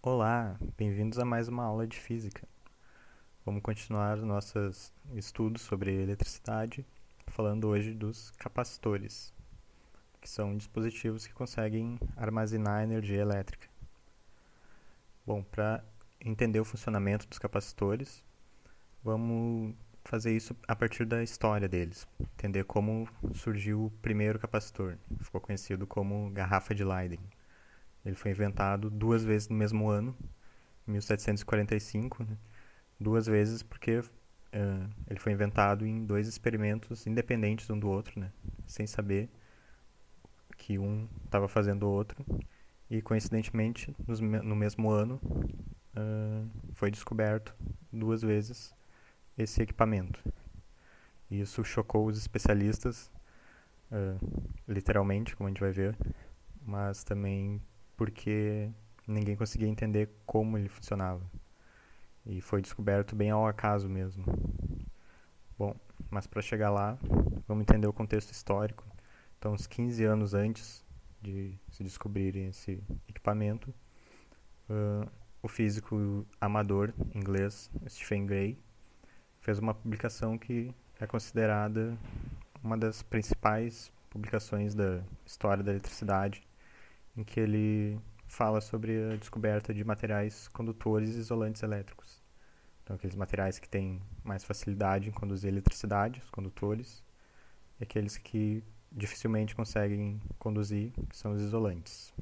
Olá, bem-vindos a mais uma aula de física. Vamos continuar nossos estudos sobre eletricidade, falando hoje dos capacitores, que são dispositivos que conseguem armazenar energia elétrica. Bom, para entender o funcionamento dos capacitores, vamos fazer isso a partir da história deles, entender como surgiu o primeiro capacitor, ficou conhecido como garrafa de Leyden. Ele foi inventado duas vezes no mesmo ano, 1745, né? Duas vezes porque ele foi inventado em dois experimentos independentes um do outro, né? Sem saber que um estava fazendo o outro. E coincidentemente, no mesmo ano, foi descoberto duas vezes esse equipamento. E isso chocou os especialistas, literalmente, como a gente vai ver, mas também porque ninguém conseguia entender como ele funcionava. E foi descoberto bem ao acaso mesmo. Bom, mas para chegar lá, vamos entender o contexto histórico. Então, uns 15 anos antes de se descobrirem esse equipamento, o físico amador inglês Stephen Gray fez uma publicação que é considerada uma das principais publicações da história da eletricidade, em que ele fala sobre a descoberta de materiais condutores e isolantes elétricos. Então, aqueles materiais que têm mais facilidade em conduzir eletricidade, os condutores, e aqueles que dificilmente conseguem conduzir, que são os isolantes,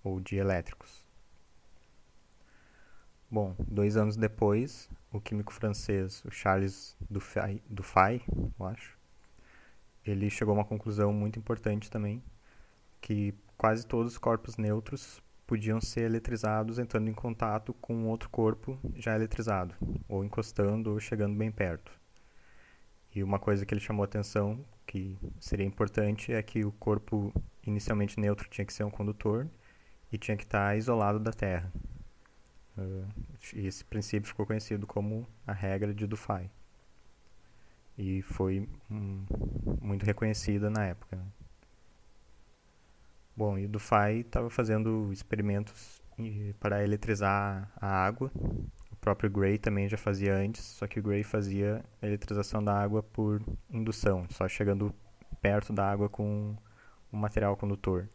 ou dielétricos. Bom, 2 anos depois, o químico francês, o Charles Dufay, eu acho, ele chegou a uma conclusão muito importante também, que quase todos os corpos neutros podiam ser eletrizados entrando em contato com outro corpo já eletrizado, ou encostando ou chegando bem perto. E uma coisa que ele chamou a atenção, que seria importante, é que o corpo inicialmente neutro tinha que ser um condutor e tinha que estar isolado da Terra. E esse princípio ficou conhecido como a regra de Dufay. E foi muito reconhecida na época. Bom, e o Dufay estava fazendo experimentos para eletrizar a água. O próprio Gray também já fazia antes, só que o Gray fazia a eletrização da água por indução, só chegando perto da água com um material condutor.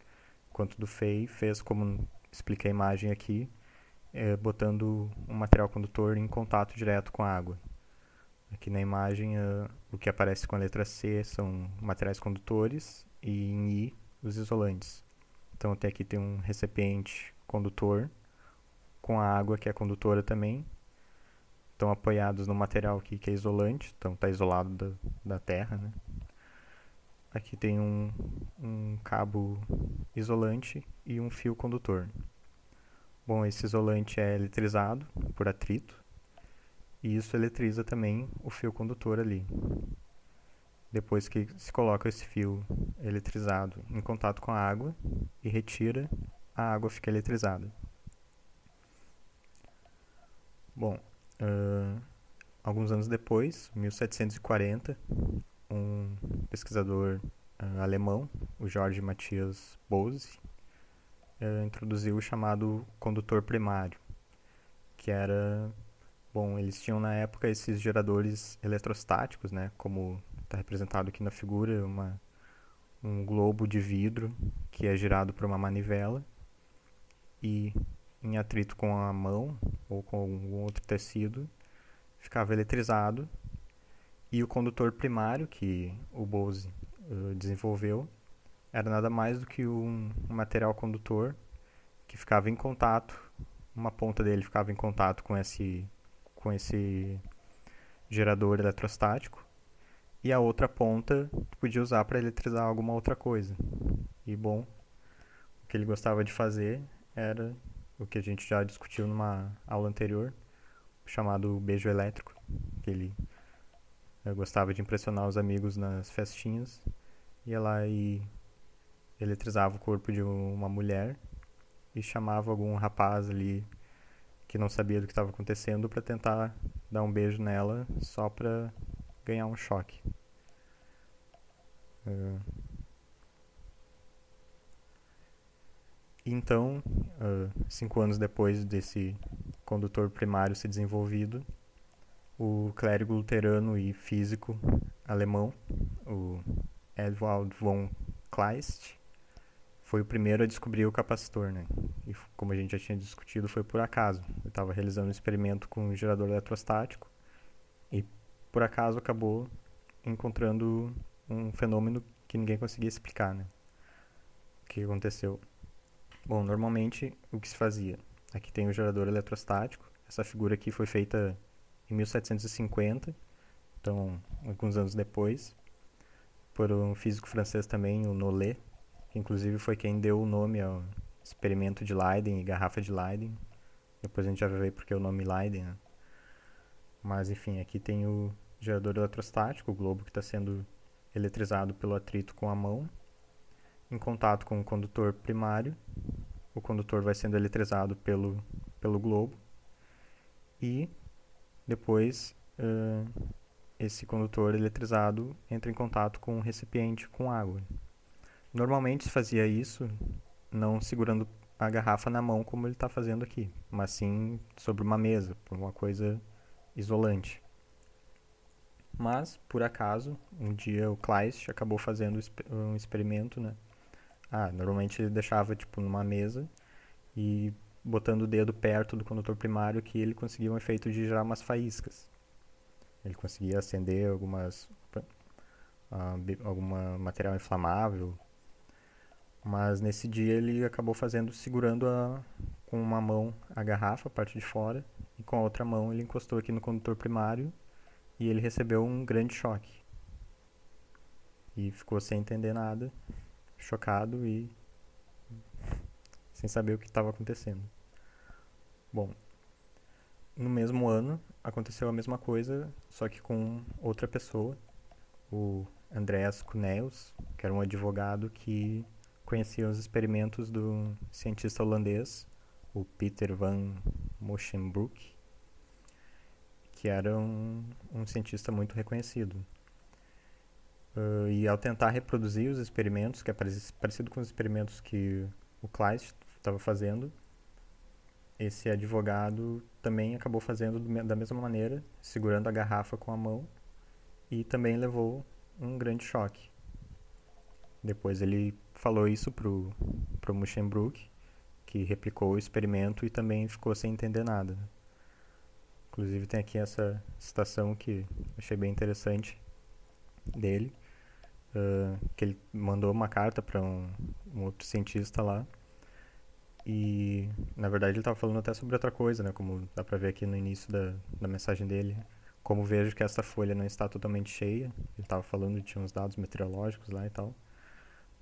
Enquanto o Dufay fez, como explica a imagem aqui, botando um material condutor em contato direto com a água. Aqui na imagem, o que aparece com a letra C são materiais condutores e em I, os isolantes. Então até aqui tem um recipiente condutor com a água que é condutora também. Estão apoiados no material aqui que é isolante, então está isolado da terra, né? Aqui tem um cabo isolante e um fio condutor. Bom, esse isolante é eletrizado por atrito e isso eletriza também o fio condutor ali. Depois que se coloca esse fio eletrizado em contato com a água e retira, a água fica eletrizada. Bom, alguns anos depois, 1740, um pesquisador alemão, o Georg Matthias Bose, introduziu o chamado condutor primário, que era, bom, eles tinham na época esses geradores eletrostáticos, né, como está representado aqui na figura, um globo de vidro que é girado por uma manivela e em atrito com a mão ou com algum outro tecido ficava eletrizado, e o condutor primário que o Bose desenvolveu era nada mais do que um material condutor que ficava em contato, uma ponta dele ficava em contato com esse gerador eletrostático e a outra ponta tu podia usar para eletrizar alguma outra coisa. E bom, o que ele gostava de fazer era o que a gente já discutiu numa aula anterior, chamado beijo elétrico, que ele gostava de impressionar os amigos nas festinhas, ia lá e eletrizava o corpo de uma mulher e chamava algum rapaz ali que não sabia do que estava acontecendo para tentar dar um beijo nela só para ganhar um choque. Então, 5 anos depois desse condutor primário ser desenvolvido, o clérigo luterano e físico alemão, o Ewald von Kleist, foi o primeiro a descobrir o capacitor, né? E como a gente já tinha discutido, foi por acaso. Ele estava realizando um experimento com um gerador eletrostático e por acaso acabou encontrando um fenômeno que ninguém conseguia explicar, né? O que aconteceu? Bom, normalmente o que se fazia? Aqui tem o gerador eletrostático. Essa figura aqui foi feita em 1750, então alguns anos depois, por um físico francês também, o Nollet, que inclusive foi quem deu o nome ao experimento de Leyden e garrafa de Leyden. Depois a gente já vai ver porque o nome Leyden, né? Mas enfim, aqui tem o gerador eletrostático, o globo que está sendo eletrizado pelo atrito com a mão, em contato com o condutor primário. O condutor vai sendo eletrizado pelo globo e depois esse condutor eletrizado entra em contato com um recipiente com água. Normalmente se fazia isso não segurando a garrafa na mão como ele está fazendo aqui, mas sim sobre uma mesa, por uma coisa isolante. Mas, por acaso, um dia o Kleist acabou fazendo um experimento, né? Normalmente ele deixava tipo numa mesa e botando o dedo perto do condutor primário que ele conseguia um efeito de gerar umas faíscas. Ele conseguia acender alguma material inflamável, mas nesse dia ele acabou fazendo segurando com uma mão a garrafa, a parte de fora, e com a outra mão ele encostou aqui no condutor primário e ele recebeu um grande choque. E ficou sem entender nada, chocado e sem saber o que estava acontecendo. Bom, no mesmo ano aconteceu a mesma coisa, só que com outra pessoa, o Andreas Cuneus, que era um advogado que conhecia os experimentos do cientista holandês, o Peter van Mochenbroek, que era um cientista muito reconhecido. E ao tentar reproduzir os experimentos, que é parecido com os experimentos que o Kleist estava fazendo, esse advogado também acabou fazendo da mesma maneira, segurando a garrafa com a mão, e também levou um grande choque. Depois ele falou isso pro Muschenbroek, que replicou o experimento e também ficou sem entender nada. Inclusive tem aqui essa citação que achei bem interessante dele, que ele mandou uma carta para um outro cientista lá, e na verdade ele estava falando até sobre outra coisa, né? Como dá para ver aqui no início da mensagem dele. Como vejo que essa folha não está totalmente cheia, ele estava falando que tinha uns dados meteorológicos lá e tal.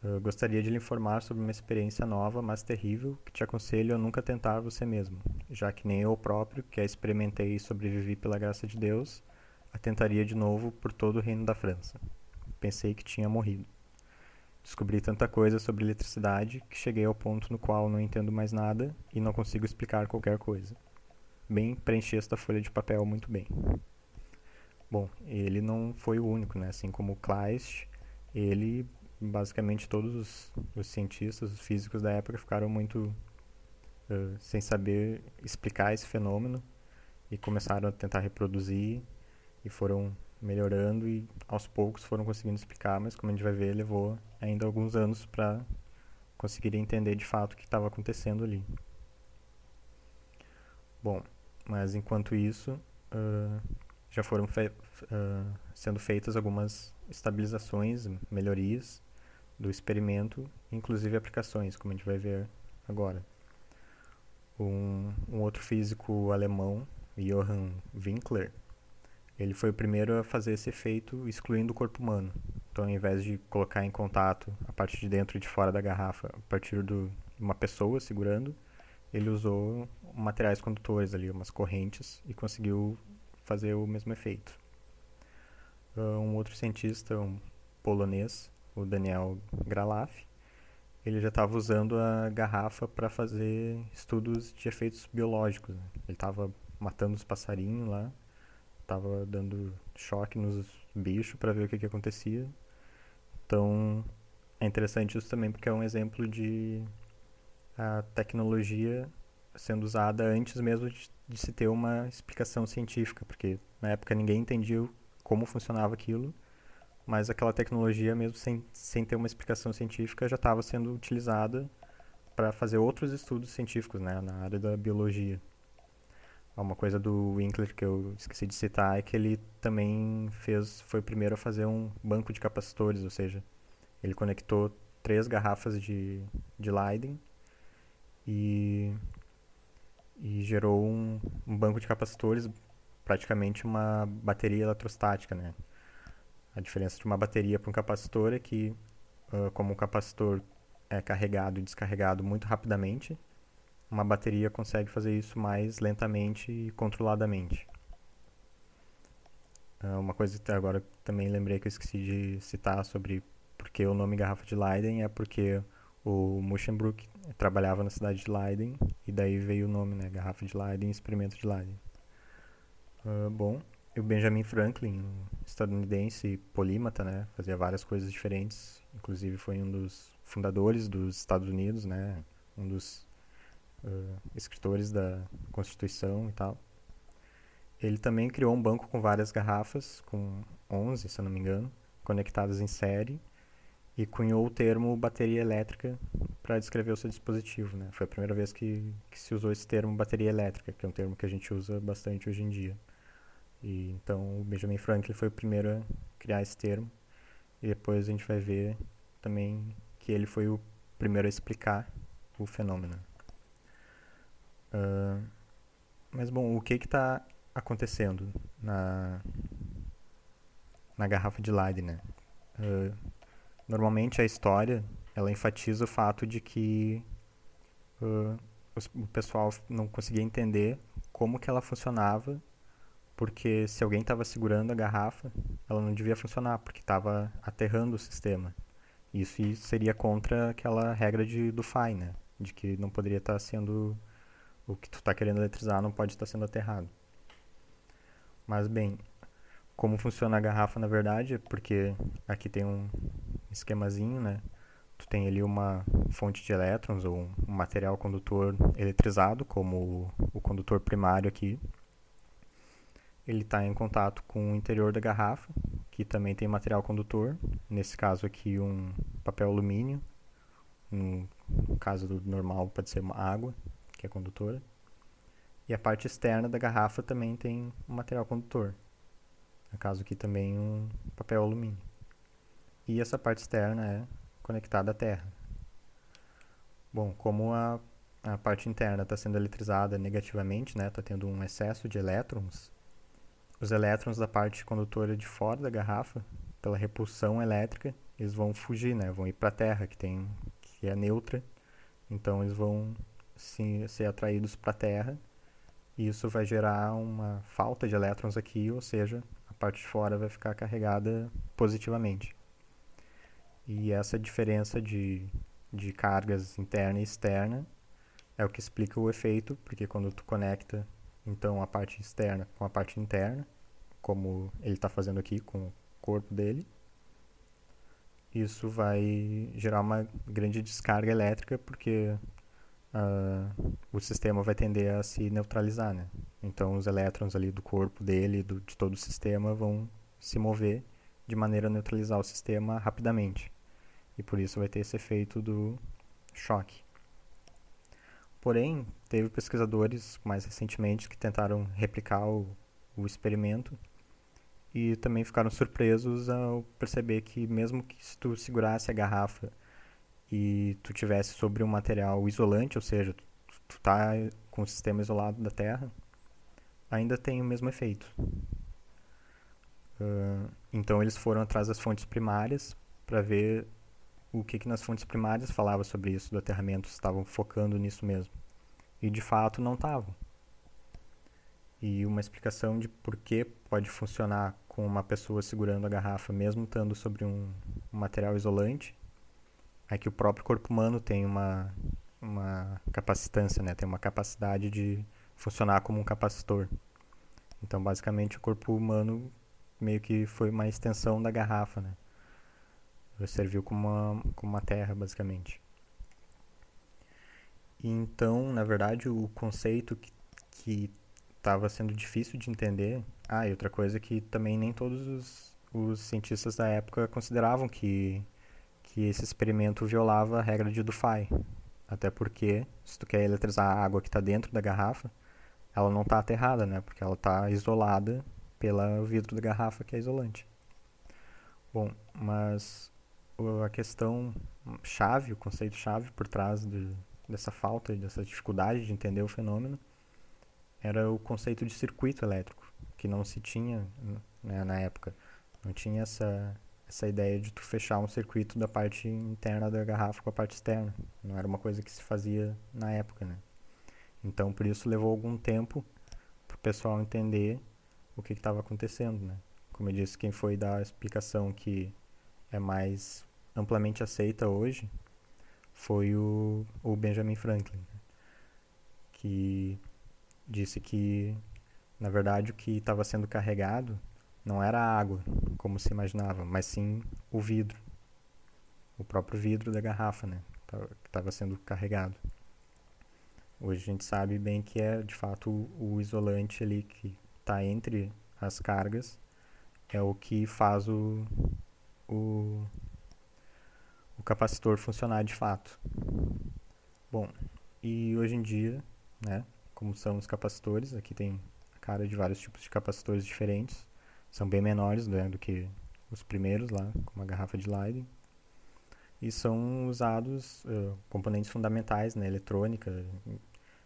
Eu gostaria de lhe informar sobre uma experiência nova, mas terrível, que te aconselho a nunca tentar você mesmo, já que nem eu próprio, que a experimentei e sobrevivi pela graça de Deus, a tentaria de novo por todo o reino da França. Pensei que tinha morrido. Descobri tanta coisa sobre eletricidade que cheguei ao ponto no qual não entendo mais nada e não consigo explicar qualquer coisa. Bem, preenchi esta folha de papel muito bem. Bom, ele não foi o único, né? Assim como o Kleist, ele, basicamente todos os cientistas, os físicos da época ficaram muito sem saber explicar esse fenômeno e começaram a tentar reproduzir e foram melhorando e aos poucos foram conseguindo explicar, mas como a gente vai ver, levou ainda alguns anos para conseguir entender de fato o que estava acontecendo ali. Bom, mas enquanto isso, já foram sendo feitas algumas estabilizações, melhorias do experimento, inclusive aplicações, como a gente vai ver agora. Um outro físico alemão, Johann Winkler, ele foi o primeiro a fazer esse efeito excluindo o corpo humano. Então, ao invés de colocar em contato a parte de dentro e de fora da garrafa a partir de uma pessoa segurando, ele usou materiais condutores ali, umas correntes, e conseguiu fazer o mesmo efeito. Um outro cientista, um polonês, o Daniel Gralaf, ele já estava usando a garrafa para fazer estudos de efeitos biológicos. Né? Ele estava matando os passarinhos lá, estava dando choque nos bichos para ver o que acontecia. Então é interessante isso também porque é um exemplo de a tecnologia sendo usada antes mesmo de se ter uma explicação científica, porque na época ninguém entendia como funcionava aquilo, mas aquela tecnologia, mesmo sem ter uma explicação científica, já estava sendo utilizada para fazer outros estudos científicos, né, na área da biologia. Uma coisa do Winkler que eu esqueci de citar é que ele também foi o primeiro a fazer um banco de capacitores, ou seja, ele conectou 3 garrafas de Leiden e, e gerou um banco de capacitores, praticamente uma bateria eletrostática, né? A diferença de uma bateria para um capacitor é que, como o capacitor é carregado e descarregado muito rapidamente, uma bateria consegue fazer isso mais lentamente e controladamente. Uma coisa que agora também lembrei que eu esqueci de citar sobre por que o nome garrafa de Leiden é porque o Muschenbroek trabalhava na cidade de Leiden e daí veio o nome, né? Garrafa de Leiden, experimento de Leiden. Bom, e o Benjamin Franklin, um estadunidense polímata, né? Fazia várias coisas diferentes, inclusive foi um dos fundadores dos Estados Unidos, né? Um dos escritores da Constituição e tal. Ele também criou um banco com várias garrafas, com 11, se eu não me engano, conectadas em série, e cunhou o termo bateria elétrica para descrever o seu dispositivo. Né? Foi a primeira vez que se usou esse termo bateria elétrica, que é um termo que a gente usa bastante hoje em dia. E então o Benjamin Franklin foi o primeiro a criar esse termo, e depois a gente vai ver também que ele foi o primeiro a explicar o fenômeno. Mas bom, o que está acontecendo na garrafa de Leiden, né? Normalmente a história ela enfatiza o fato de que o pessoal não conseguia entender como que ela funcionava, porque se alguém estava segurando a garrafa, ela não devia funcionar, porque estava aterrando o sistema. Isso seria contra aquela regra do Phi, né? De que não poderia estar sendo o que tu está querendo eletrizar não pode estar sendo aterrado. Mas bem, como funciona a garrafa na verdade, porque aqui tem um esquemazinho, né? Tu tem ali uma fonte de elétrons ou um material condutor eletrizado, como o condutor primário aqui. Ele está em contato com o interior da garrafa, que também tem material condutor, nesse caso aqui um papel alumínio, no caso do normal pode ser uma água, que é condutora. E a parte externa da garrafa também tem um material condutor, no caso aqui também um papel alumínio. E essa parte externa é conectada à Terra. Bom, como a parte interna está sendo eletrizada negativamente, né, está tendo um excesso de elétrons, os elétrons da parte condutora de fora da garrafa, pela repulsão elétrica, eles vão fugir, né, vão ir para a Terra, que é neutra, então eles vão ser atraídos para a Terra, e isso vai gerar uma falta de elétrons aqui, ou seja, a parte de fora vai ficar carregada positivamente. E essa diferença de cargas interna e externa é o que explica o efeito, porque quando tu conecta então a parte externa com a parte interna, como ele está fazendo aqui com o corpo dele, isso vai gerar uma grande descarga elétrica, porque o sistema vai tender a se neutralizar, né? Então os elétrons ali do corpo dele, de todo o sistema, vão se mover de maneira a neutralizar o sistema rapidamente. E por isso vai ter esse efeito do choque. Porém, teve pesquisadores mais recentemente que tentaram replicar o experimento e também ficaram surpresos ao perceber que mesmo que se tu segurasse a garrafa e tu tivesse sobre um material isolante, ou seja, tu tá com o sistema isolado da Terra, ainda tem o mesmo efeito. Então eles foram atrás das fontes primárias para ver o que nas fontes primárias falava sobre isso do aterramento, estavam focando nisso mesmo. E de fato não estavam. E uma explicação de por que pode funcionar com uma pessoa segurando a garrafa, mesmo estando sobre um material isolante, é que o próprio corpo humano tem uma capacitância, né? Tem uma capacidade de funcionar como um capacitor. Então, basicamente, o corpo humano meio que foi uma extensão da garrafa, né? Serviu como uma terra, basicamente. E então, na verdade, o conceito que estava sendo difícil de entender. Ah, e outra coisa que também nem todos os cientistas da época consideravam que esse experimento violava a regra de Dufay. Até porque, se tu quer eletrizar a água que está dentro da garrafa, ela não está aterrada, né? Porque ela está isolada pelo vidro da garrafa, que é isolante. Bom, mas a questão chave, o conceito chave por trás dessa falta e dessa dificuldade de entender o fenômeno era o conceito de circuito elétrico, que não se tinha, né, na época. Não tinha essa ideia de tu fechar um circuito da parte interna da garrafa com a parte externa. Não era uma coisa que se fazia na época, né? Então, por isso levou algum tempo para o pessoal entender o que estava acontecendo, né? Como eu disse, quem foi dar a explicação que é mais amplamente aceita hoje foi o Benjamin Franklin, que disse que, na verdade, o que estava sendo carregado não era a água, como se imaginava, mas sim o vidro, o próprio vidro da garrafa, né? Que estava sendo carregado. Hoje a gente sabe bem que é, de fato, o isolante ali que está entre as cargas é o que faz o, o capacitor funcionar de fato. Bom, e hoje em dia, né, como são os capacitores, aqui tem a cara de vários tipos de capacitores diferentes, são bem menores, né, do que os primeiros lá, como a garrafa de Leyden, e são usados componentes fundamentais na eletrônica,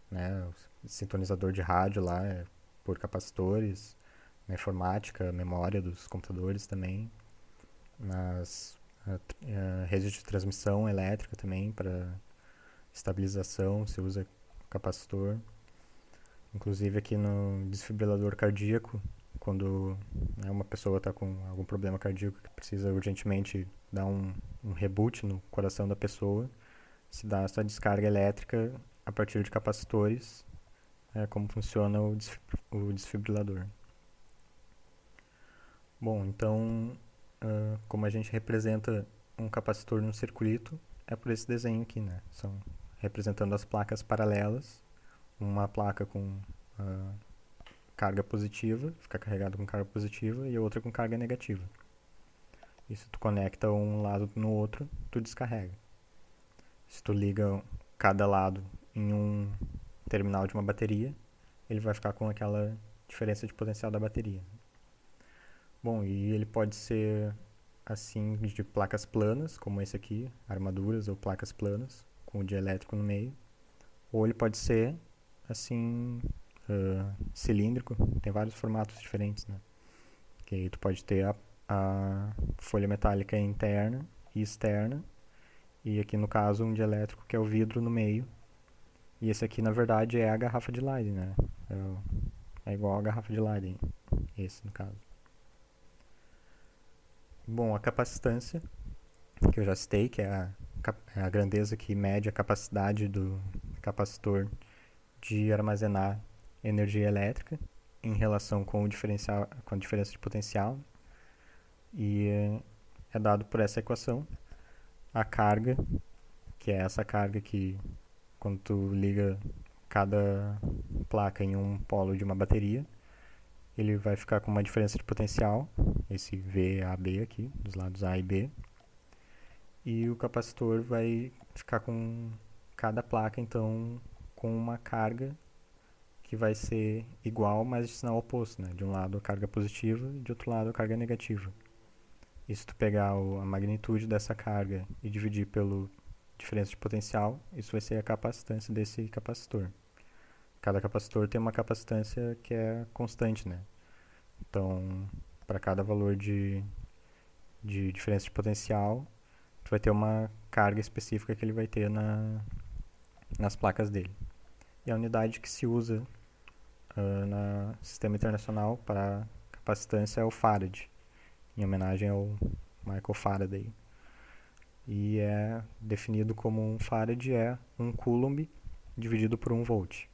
né, o sintonizador de rádio lá é por capacitores, na informática, memória dos computadores também, nas redes de transmissão elétrica também para estabilização, se usa capacitor. Inclusive aqui no desfibrilador cardíaco, quando, né, uma pessoa está com algum problema cardíaco que precisa urgentemente dar um reboot no coração da pessoa, se dá essa descarga elétrica a partir de capacitores, como funciona o desfibrilador. Bom, então, como a gente representa um capacitor num circuito, é por esse desenho aqui, né? São representando as placas paralelas, uma placa com carga positiva, fica carregada com carga positiva, e a outra com carga negativa. E se tu conecta um lado no outro, tu descarrega. Se tu liga cada lado em um terminal de uma bateria, ele vai ficar com aquela diferença de potencial da bateria. Bom, e ele pode ser assim de placas planas, como esse aqui, armaduras ou placas planas, com o dielétrico no meio. Ou ele pode ser assim, cilíndrico, tem vários formatos diferentes, né? Que aí tu pode ter a folha metálica interna e externa, e aqui no caso um dielétrico que é o vidro no meio. E esse aqui na verdade é a garrafa de Leyden, né? É igual a garrafa de Leyden, esse no caso. Bom, a capacitância, que eu já citei, que é a grandeza que mede a capacidade do capacitor de armazenar energia elétrica em relação com com a diferença de potencial, e é dado por essa equação. A carga, que é essa carga que quando tu liga cada placa em um polo de uma bateria, ele vai ficar com uma diferença de potencial, esse VAB aqui, dos lados A e B, e o capacitor vai ficar com cada placa, então, com uma carga que vai ser igual, mas de sinal oposto, né? De um lado a carga positiva e de outro lado a carga negativa. E se tu pegar a magnitude dessa carga e dividir pelo diferença de potencial, isso vai ser a capacitância desse capacitor. Cada capacitor tem uma capacitância que é constante, né? Então, para cada valor de diferença de potencial, tu vai ter uma carga específica que ele vai ter nas placas dele. E a unidade que se usa no sistema internacional para capacitância é o Farad, em homenagem ao Michael Faraday. E é definido como um Farad é um Coulomb dividido por 1 volt.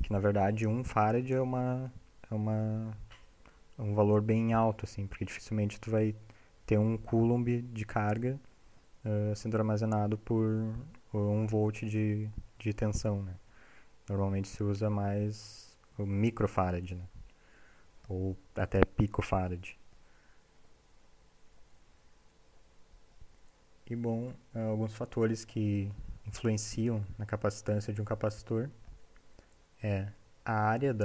Que na verdade 1 Farad é um valor bem alto, assim, porque dificilmente tu vai ter 1 Coulomb de carga sendo armazenado por 1 volt de tensão, né? Normalmente se usa mais o microfarad, né? Ou até picofarad. E bom, alguns fatores que influenciam na capacitância de um capacitor é a área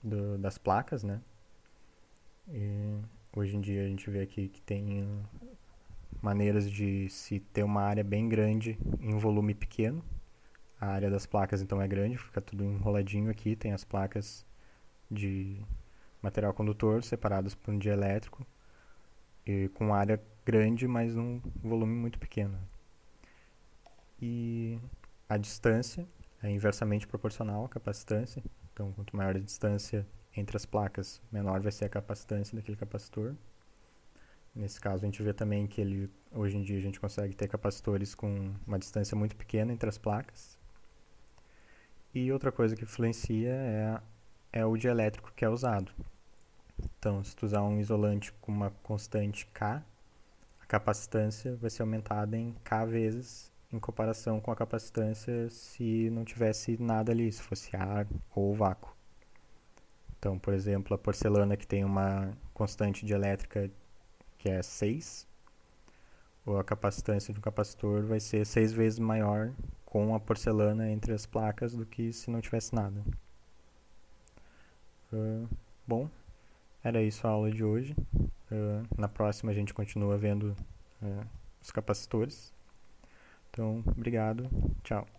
das placas, né? E hoje em dia a gente vê aqui que tem maneiras de se ter uma área bem grande em um volume pequeno. A área das placas então é grande, fica tudo enroladinho aqui, tem as placas de material condutor separadas por um dielétrico e com área grande, mas num volume muito pequeno. E a distância é inversamente proporcional à capacitância, então quanto maior a distância entre as placas, menor vai ser a capacitância daquele capacitor. Nesse caso a gente vê também que hoje em dia a gente consegue ter capacitores com uma distância muito pequena entre as placas. E outra coisa que influencia é o dielétrico que é usado. Então, se tu usar um isolante com uma constante K, a capacitância vai ser aumentada em K vezes em comparação com a capacitância se não tivesse nada ali, se fosse ar ou vácuo. Então, por exemplo, a porcelana que tem uma constante dielétrica que é 6, ou a capacitância de um capacitor vai ser 6 vezes maior com a porcelana entre as placas do que se não tivesse nada. Bom, era isso a aula de hoje. Na próxima a gente continua vendo os capacitores. Então, obrigado. Tchau.